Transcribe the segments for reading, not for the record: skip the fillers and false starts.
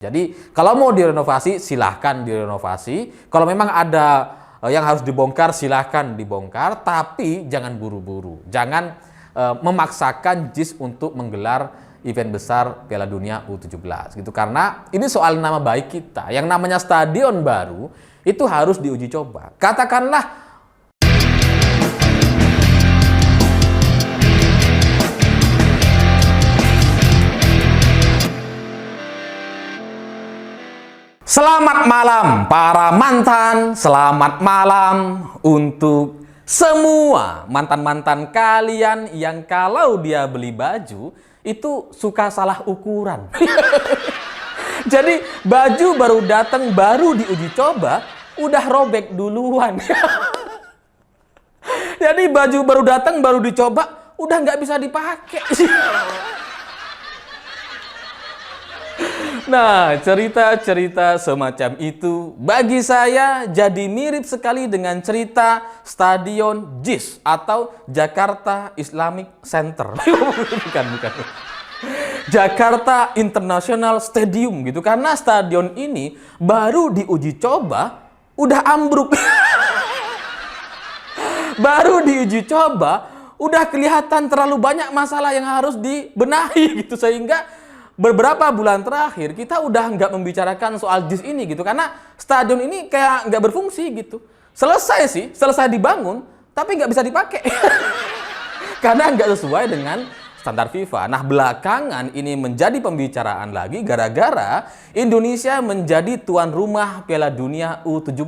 Jadi kalau mau direnovasi silahkan direnovasi. Kalau memang ada yang harus dibongkar silahkan dibongkar, tapi jangan buru-buru. Jangan memaksakan JIS untuk menggelar event besar Piala Dunia U17 gitu. Karena ini soal nama baik kita. Yang namanya stadion baru itu harus diuji coba. Katakanlah selamat malam para mantan, selamat malam untuk semua mantan-mantan kalian yang kalau dia beli baju itu suka salah ukuran. Jadi baju baru datang, baru diuji coba, udah robek duluan. Jadi baju baru datang, baru dicoba, udah nggak bisa dipakai. Nah, cerita-cerita semacam itu bagi saya jadi mirip sekali dengan cerita Stadion JIS atau Jakarta Islamic Center. Bukan. Jakarta International Stadium gitu. Karena stadion ini baru diuji coba, udah ambruk. Baru diuji coba, udah kelihatan terlalu banyak masalah yang harus dibenahi gitu. Sehingga beberapa bulan terakhir kita udah nggak membicarakan soal JIS ini gitu, karena stadion ini kayak nggak berfungsi gitu. Selesai dibangun, tapi nggak bisa dipakai. Karena nggak sesuai dengan standar FIFA. Nah, belakangan ini menjadi pembicaraan lagi gara-gara Indonesia menjadi tuan rumah Piala Dunia U17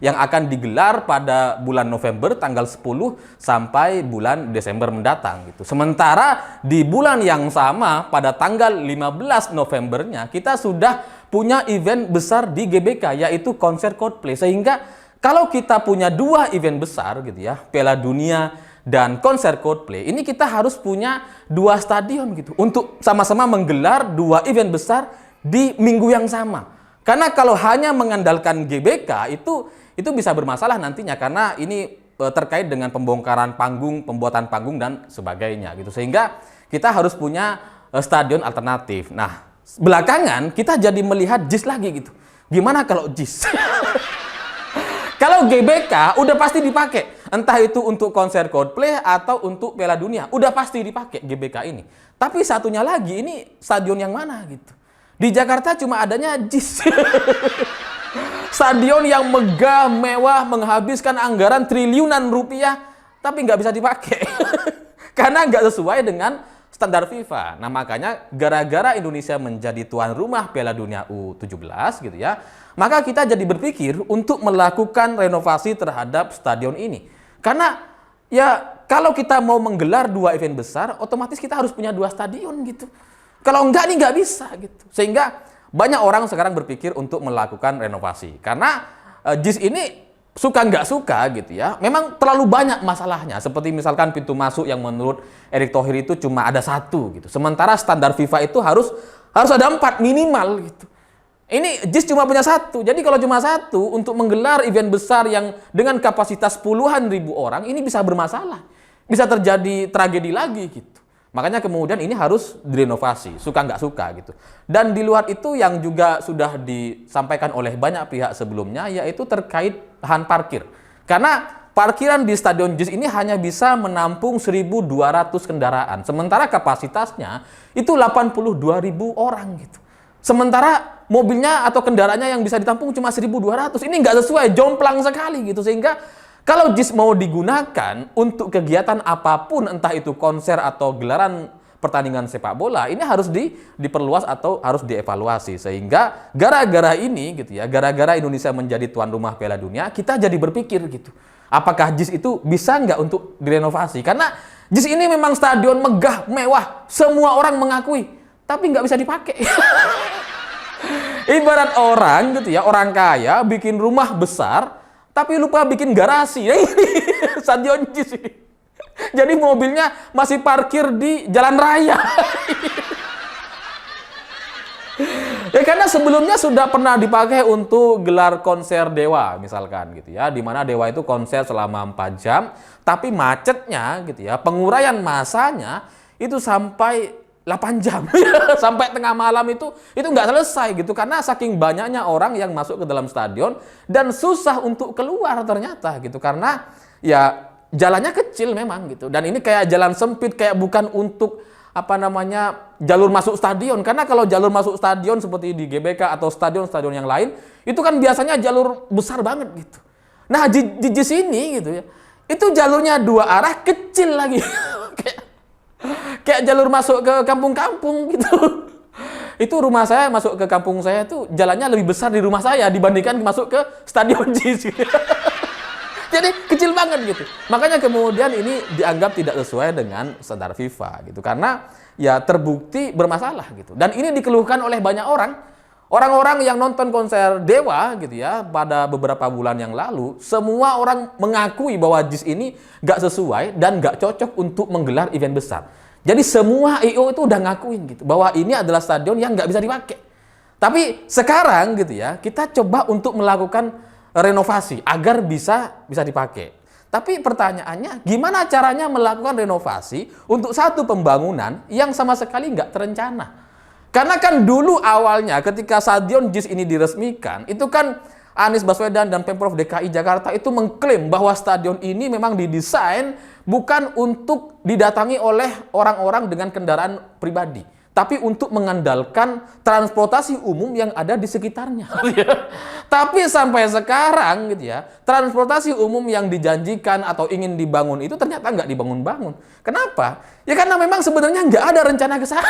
yang akan digelar pada bulan November tanggal 10 sampai bulan Desember mendatang gitu. Sementara di bulan yang sama pada tanggal 15 Novembernya kita sudah punya event besar di GBK, yaitu konser Coldplay. Sehingga kalau kita punya dua event besar gitu ya, Piala Dunia dan konser Coldplay, ini kita harus punya dua stadion gitu untuk sama-sama menggelar dua event besar di minggu yang sama. Karena kalau hanya mengandalkan GBK itu bisa bermasalah nantinya, karena ini terkait dengan pembongkaran panggung, pembuatan panggung dan sebagainya gitu. Sehingga kita harus punya stadion alternatif. Nah, belakangan kita jadi melihat JIS lagi gitu. Gimana kalau JIS? Kalau GBK udah pasti dipakai, entah itu untuk konser Coldplay atau untuk Piala Dunia, udah pasti dipakai GBK ini. Tapi satunya lagi, ini stadion yang mana gitu? Di Jakarta cuma adanya JIS. Stadion yang megah, mewah, menghabiskan anggaran triliunan rupiah, tapi nggak bisa dipakai. Karena nggak sesuai dengan standar FIFA. Nah, makanya gara-gara Indonesia menjadi tuan rumah Piala Dunia U17 gitu ya, maka kita jadi berpikir untuk melakukan renovasi terhadap stadion ini. Karena ya kalau kita mau menggelar dua event besar, otomatis kita harus punya dua stadion gitu. Kalau enggak nih nggak bisa gitu. Sehingga banyak orang sekarang berpikir untuk melakukan renovasi. Karena JIS ini suka nggak suka gitu ya, memang terlalu banyak masalahnya. Seperti misalkan pintu masuk yang menurut Erick Thohir itu cuma ada satu gitu. Sementara standar FIFA itu harus ada 4 minimal gitu. Ini JIS cuma punya satu. Jadi kalau cuma satu untuk menggelar event besar yang dengan kapasitas puluhan ribu orang, ini bisa bermasalah. Bisa terjadi tragedi lagi gitu. Makanya kemudian ini harus direnovasi, suka nggak suka gitu. Dan di luar itu yang juga sudah disampaikan oleh banyak pihak sebelumnya, yaitu terkait lahan parkir. Karena parkiran di Stadion JIS ini hanya bisa menampung 1.200 kendaraan. Sementara kapasitasnya itu 82.000 orang gitu. Sementara mobilnya atau kendaraannya yang bisa ditampung cuma 1.200. Ini nggak sesuai, jomplang sekali gitu. Sehingga kalau JIS mau digunakan untuk kegiatan apapun, entah itu konser atau gelaran pertandingan sepak bola, ini harus diperluas atau harus dievaluasi. Sehingga gara-gara ini gitu ya, gara-gara Indonesia menjadi tuan rumah Piala Dunia, kita jadi berpikir gitu, apakah JIS itu bisa nggak untuk direnovasi? Karena JIS ini memang stadion megah, mewah, semua orang mengakui, tapi nggak bisa dipakai. Ibarat orang gitu ya, orang kaya bikin rumah besar, tapi lupa bikin garasi. Ya ini stadion JIS ini. Jadi mobilnya masih parkir di jalan raya. Ya karena sebelumnya sudah pernah dipakai untuk gelar konser Dewa misalkan gitu ya, di mana Dewa itu konser selama 4 jam, tapi macetnya gitu ya, penguraian masanya itu sampai 8 jam sampai tengah malam itu nggak selesai gitu karena saking banyaknya orang yang masuk ke dalam stadion dan susah untuk keluar ternyata gitu karena ya jalannya kecil memang gitu dan ini kayak jalan sempit kayak bukan untuk jalur masuk stadion karena kalau jalur masuk stadion seperti di GBK atau stadion-stadion yang lain itu kan biasanya jalur besar banget gitu. Nah di sini gitu ya itu jalurnya 2 arah kecil lagi kayak jalur masuk ke kampung-kampung gitu. Itu rumah saya masuk ke kampung saya itu jalannya lebih besar di rumah saya dibandingkan masuk ke stadion JIS gitu. Jadi kecil banget gitu. Makanya kemudian ini dianggap tidak sesuai dengan standar FIFA gitu karena ya terbukti bermasalah gitu. Dan ini dikeluhkan oleh banyak orang. Orang-orang yang nonton konser Dewa gitu ya pada beberapa bulan yang lalu, semua orang mengakui bahwa JIS ini nggak sesuai dan nggak cocok untuk menggelar event besar. Jadi semua I.O. itu udah ngakuin gitu bahwa ini adalah stadion yang nggak bisa dipakai. Tapi sekarang gitu ya kita coba untuk melakukan renovasi agar bisa dipakai. Tapi pertanyaannya gimana caranya melakukan renovasi untuk satu pembangunan yang sama sekali nggak terencana? Karena kan dulu awalnya ketika stadion JIS ini diresmikan, itu kan Anies Baswedan dan Pemprov DKI Jakarta itu mengklaim bahwa stadion ini memang didesain bukan untuk didatangi oleh orang-orang dengan kendaraan pribadi, tapi untuk mengandalkan transportasi umum yang ada di sekitarnya. Tapi sampai sekarang gitu ya, transportasi umum yang dijanjikan atau ingin dibangun itu ternyata nggak dibangun-bangun. Kenapa? Ya karena memang sebenarnya nggak ada rencana ke sana.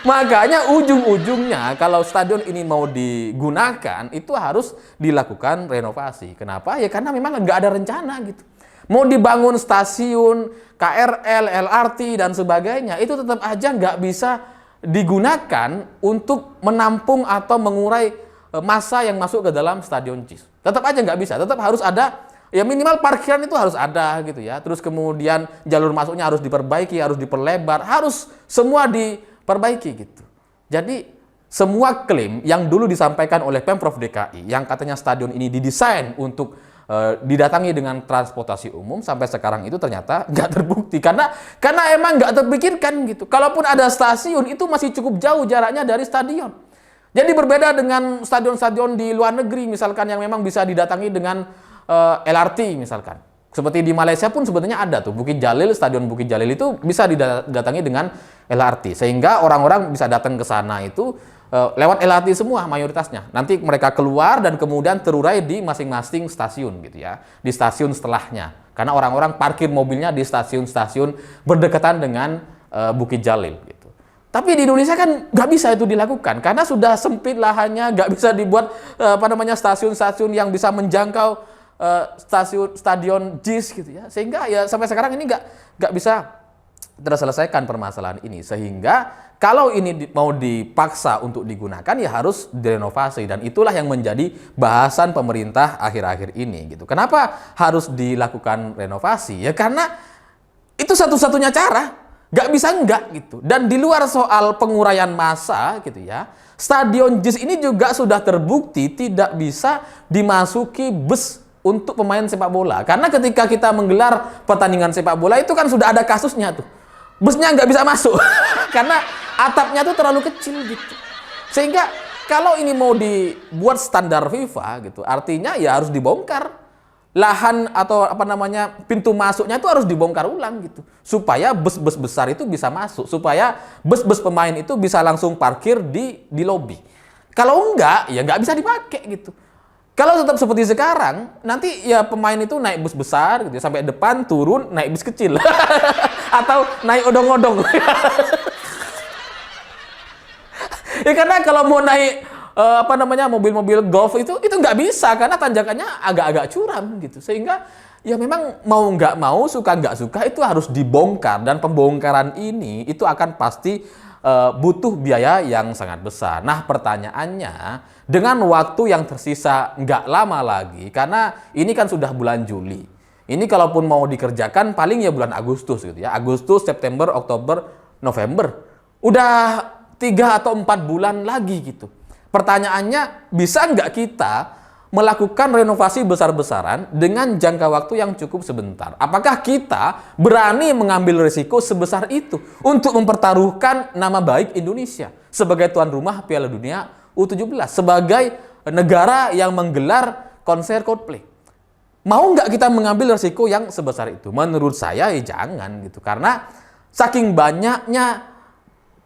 Makanya ujung-ujungnya kalau stadion ini mau digunakan itu harus dilakukan renovasi. Kenapa? Ya karena memang nggak ada rencana gitu. Mau dibangun stasiun, KRL, LRT dan sebagainya itu tetap aja nggak bisa digunakan untuk menampung atau mengurai massa yang masuk ke dalam stadion JIS. Tetap aja nggak bisa. Tetap harus ada ya minimal parkiran itu harus ada gitu ya. Terus kemudian jalur masuknya harus diperbaiki, harus diperlebar, harus semua diperbaiki gitu. Jadi semua klaim yang dulu disampaikan oleh Pemprov DKI yang katanya stadion ini didesain untuk didatangi dengan transportasi umum sampai sekarang itu ternyata nggak terbukti karena emang nggak terpikirkan gitu. Kalaupun ada stasiun itu masih cukup jauh jaraknya dari stadion. Jadi berbeda dengan stadion-stadion di luar negeri misalkan yang memang bisa didatangi dengan LRT misalkan. Seperti di Malaysia pun sebenarnya ada tuh Bukit Jalil, Stadion Bukit Jalil itu bisa didatangi dengan LRT sehingga orang-orang bisa datang ke sana itu lewat LRT semua mayoritasnya. Nanti mereka keluar dan kemudian terurai di masing-masing stasiun gitu ya, di stasiun setelahnya. Karena orang-orang parkir mobilnya di stasiun-stasiun berdekatan dengan Bukit Jalil gitu. Tapi di Indonesia kan nggak bisa itu dilakukan karena sudah sempit lahannya, nggak bisa dibuat stasiun-stasiun yang bisa menjangkau stadion JIS gitu ya, sehingga ya sampai sekarang ini nggak bisa terselesaikan permasalahan ini, sehingga kalau ini mau dipaksa untuk digunakan ya harus direnovasi dan itulah yang menjadi bahasan pemerintah akhir-akhir ini gitu. Kenapa harus dilakukan renovasi? Ya karena itu satu-satunya cara, nggak bisa enggak gitu. Dan di luar soal penguraian massa gitu ya, stadion JIS ini juga sudah terbukti tidak bisa dimasuki bus untuk pemain sepak bola. Karena ketika kita menggelar pertandingan sepak bola itu kan sudah ada kasusnya tuh. Busnya nggak bisa masuk. Karena atapnya tuh terlalu kecil gitu. Sehingga kalau ini mau dibuat standar FIFA gitu, artinya ya harus dibongkar. Lahan atau pintu masuknya itu harus dibongkar ulang gitu. Supaya bus-bus besar itu bisa masuk. Supaya bus-bus pemain itu bisa langsung parkir di lobi. Kalau enggak, ya nggak bisa dipakai gitu. Kalau tetap seperti sekarang, nanti ya pemain itu naik bus besar gitu, sampai depan turun naik bus kecil atau naik odong-odong. Ya karena kalau mau naik mobil-mobil golf itu nggak bisa karena tanjakannya agak-agak curam gitu, sehingga ya memang mau nggak mau, suka nggak suka itu harus dibongkar dan pembongkaran ini itu akan pasti butuh biaya yang sangat besar. Nah pertanyaannya, dengan waktu yang tersisa nggak lama lagi, karena ini kan sudah bulan Juli. Ini kalaupun mau dikerjakan paling ya bulan Agustus gitu ya. Agustus, September, Oktober, November. Udah 3 atau 4 bulan lagi gitu. Pertanyaannya, bisa nggak kita melakukan renovasi besar-besaran dengan jangka waktu yang cukup sebentar. Apakah kita berani mengambil risiko sebesar itu untuk mempertaruhkan nama baik Indonesia sebagai tuan rumah Piala Dunia U17, sebagai negara yang menggelar konser Coldplay? Mau nggak kita mengambil risiko yang sebesar itu? Menurut saya ya jangan gitu, karena saking banyaknya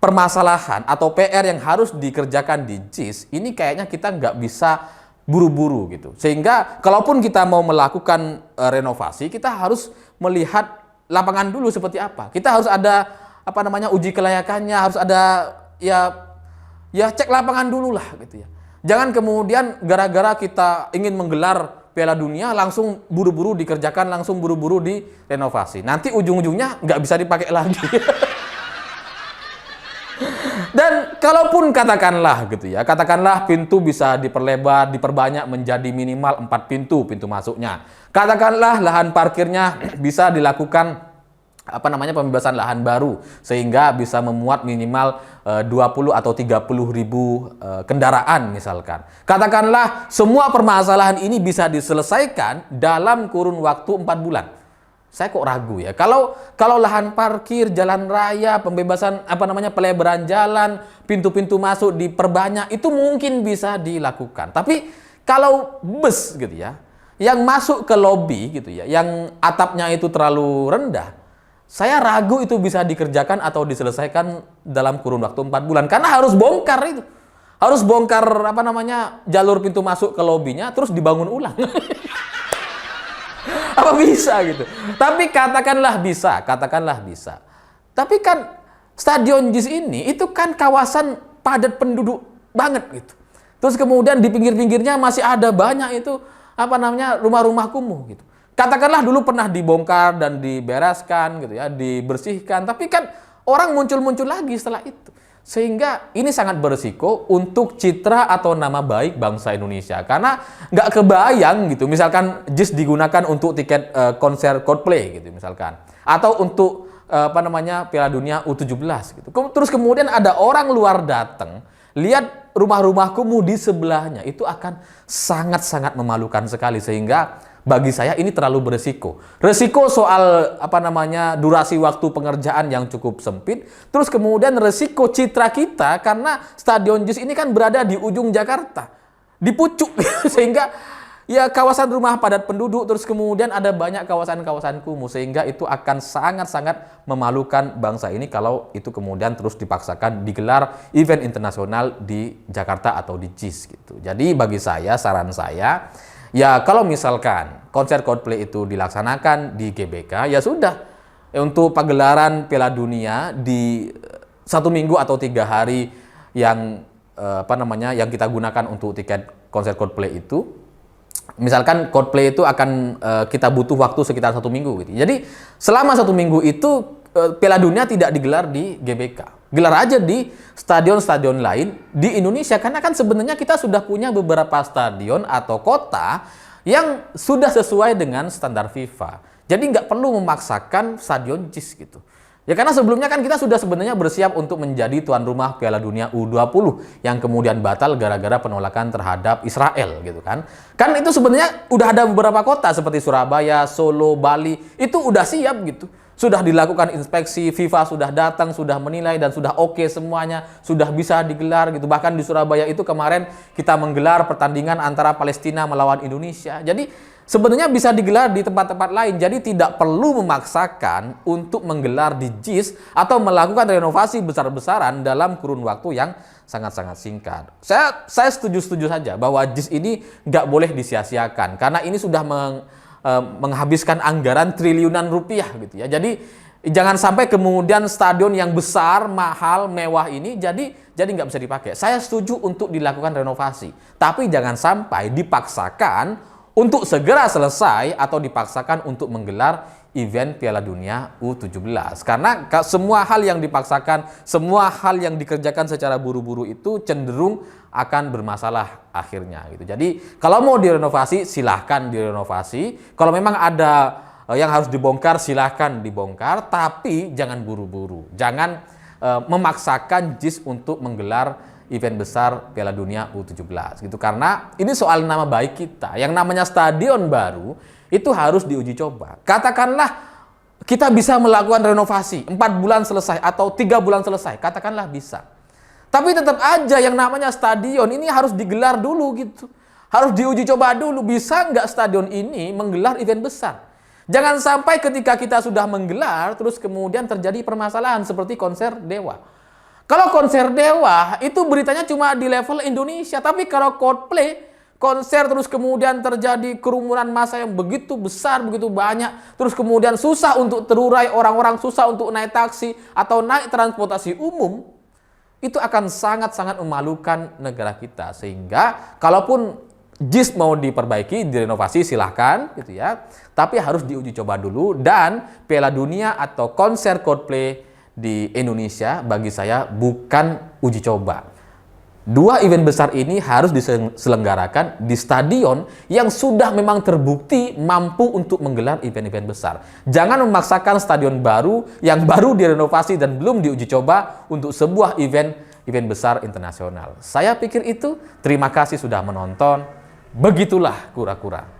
permasalahan atau PR yang harus dikerjakan di JIS, ini kayaknya kita nggak bisa buru-buru gitu. Sehingga kalaupun kita mau melakukan renovasi, kita harus melihat lapangan dulu seperti apa. Kita harus ada uji kelayakannya, harus ada ya cek lapangan dulu lah gitu ya. Jangan kemudian gara-gara kita ingin menggelar Piala Dunia langsung buru-buru dikerjakan, langsung buru-buru direnovasi. Nanti ujung-ujungnya nggak bisa dipakai lagi. Dan kalaupun katakanlah gitu ya, katakanlah pintu bisa diperlebar, diperbanyak menjadi minimal 4 pintu masuknya. Katakanlah lahan parkirnya bisa dilakukan pembebasan lahan baru sehingga bisa memuat minimal 20 atau 30 ribu kendaraan misalkan. Katakanlah semua permasalahan ini bisa diselesaikan dalam kurun waktu 4 bulan. Saya kok ragu ya. Kalau lahan parkir, jalan raya, pembebasan pelebaran jalan, pintu-pintu masuk diperbanyak, itu mungkin bisa dilakukan. Tapi kalau bus gitu ya, yang masuk ke lobi gitu ya, yang atapnya itu terlalu rendah, saya ragu itu bisa dikerjakan atau diselesaikan dalam kurun waktu 4 bulan, karena harus bongkar itu. Harus bongkar jalur pintu masuk ke lobinya terus dibangun ulang. Apa bisa gitu? Tapi katakanlah bisa. Tapi kan Stadion JIS ini itu kan kawasan padat penduduk banget gitu. Terus kemudian di pinggir-pinggirnya masih ada banyak itu rumah-rumah kumuh gitu. Katakanlah dulu pernah dibongkar dan dibereskan gitu ya, dibersihkan, tapi kan orang muncul-muncul lagi setelah itu. Sehingga ini sangat berisiko untuk citra atau nama baik bangsa Indonesia. Karena nggak kebayang gitu, misalkan JIS digunakan untuk tiket konser Coldplay gitu misalkan. Atau untuk Piala Dunia U17 gitu. Terus kemudian ada orang luar datang, lihat rumah-rumah kumuh di sebelahnya, itu akan sangat-sangat memalukan sekali. Sehingga bagi saya ini terlalu berisiko. Resiko soal durasi waktu pengerjaan yang cukup sempit, terus kemudian resiko citra kita karena Stadion JIS ini kan berada di ujung Jakarta, di pucuk sehingga ya kawasan rumah padat penduduk, terus kemudian ada banyak kawasan-kawasan kumuh, sehingga itu akan sangat-sangat memalukan bangsa ini kalau itu kemudian terus dipaksakan digelar event internasional di Jakarta atau di JIS gitu. Jadi bagi saya, saran saya, ya kalau misalkan konser Coldplay itu dilaksanakan di GBK, ya sudah. Untuk pagelaran Piala Dunia di 1 minggu atau 3 hari yang yang kita gunakan untuk tiket konser Coldplay itu, misalkan Coldplay itu akan kita butuh waktu sekitar 1 minggu gitu. Jadi selama 1 minggu itu Piala Dunia tidak digelar di GBK. Gelar aja di stadion-stadion lain di Indonesia, karena kan sebenarnya kita sudah punya beberapa stadion atau kota yang sudah sesuai dengan standar FIFA. Jadi nggak perlu memaksakan Stadion JIS gitu. Ya karena sebelumnya kan kita sudah sebenarnya bersiap untuk menjadi tuan rumah Piala Dunia U20 yang kemudian batal gara-gara penolakan terhadap Israel gitu kan. Kan itu sebenarnya udah ada beberapa kota seperti Surabaya, Solo, Bali, itu udah siap gitu. Sudah dilakukan inspeksi, FIFA sudah datang, sudah menilai dan sudah oke semuanya, sudah bisa digelar gitu. Bahkan di Surabaya itu kemarin kita menggelar pertandingan antara Palestina melawan Indonesia. Jadi sebenarnya bisa digelar di tempat-tempat lain. Jadi tidak perlu memaksakan untuk menggelar di JIS atau melakukan renovasi besar-besaran dalam kurun waktu yang sangat-sangat singkat. Saya setuju-setuju saja bahwa JIS ini nggak boleh disia-siakan karena ini sudah menghabiskan anggaran triliunan rupiah gitu ya. Jadi jangan sampai kemudian stadion yang besar, mahal, mewah ini jadi nggak bisa dipakai. Saya setuju untuk dilakukan renovasi, tapi jangan sampai dipaksakan untuk segera selesai atau dipaksakan untuk menggelar event Piala Dunia U17. Karena semua hal yang dipaksakan, semua hal yang dikerjakan secara buru-buru itu cenderung akan bermasalah akhirnya gitu. Jadi kalau mau direnovasi silahkan direnovasi. Kalau memang ada yang harus dibongkar silahkan dibongkar, tapi jangan buru-buru. Jangan memaksakan JIS untuk menggelar event besar Piala Dunia U17 gitu. Karena ini soal nama baik kita. Yang namanya stadion baru itu harus diuji coba. Katakanlah kita bisa melakukan renovasi 4 bulan selesai atau 3 bulan selesai, katakanlah bisa. Tapi tetap aja yang namanya stadion ini harus digelar dulu gitu. Harus diuji coba dulu, bisa nggak stadion ini menggelar event besar. Jangan sampai ketika kita sudah menggelar, terus kemudian terjadi permasalahan seperti konser Dewa. Kalau konser Dewa, itu beritanya cuma di level Indonesia. Tapi kalau Coldplay, konser terus kemudian terjadi kerumunan massa yang begitu besar, begitu banyak. Terus kemudian susah untuk terurai, orang-orang susah untuk naik taksi atau naik transportasi umum. Itu akan sangat-sangat memalukan negara kita. Sehingga kalaupun JIS mau diperbaiki, direnovasi silahkan gitu ya. Tapi harus diuji coba dulu, dan Piala Dunia atau konser Coldplay di Indonesia bagi saya bukan uji coba. 2 event besar ini harus diselenggarakan di stadion yang sudah memang terbukti mampu untuk menggelar event-event besar. Jangan memaksakan stadion baru yang baru direnovasi dan belum diuji coba untuk sebuah event besar internasional. Saya pikir itu. Terima kasih sudah menonton. Begitulah kura-kura.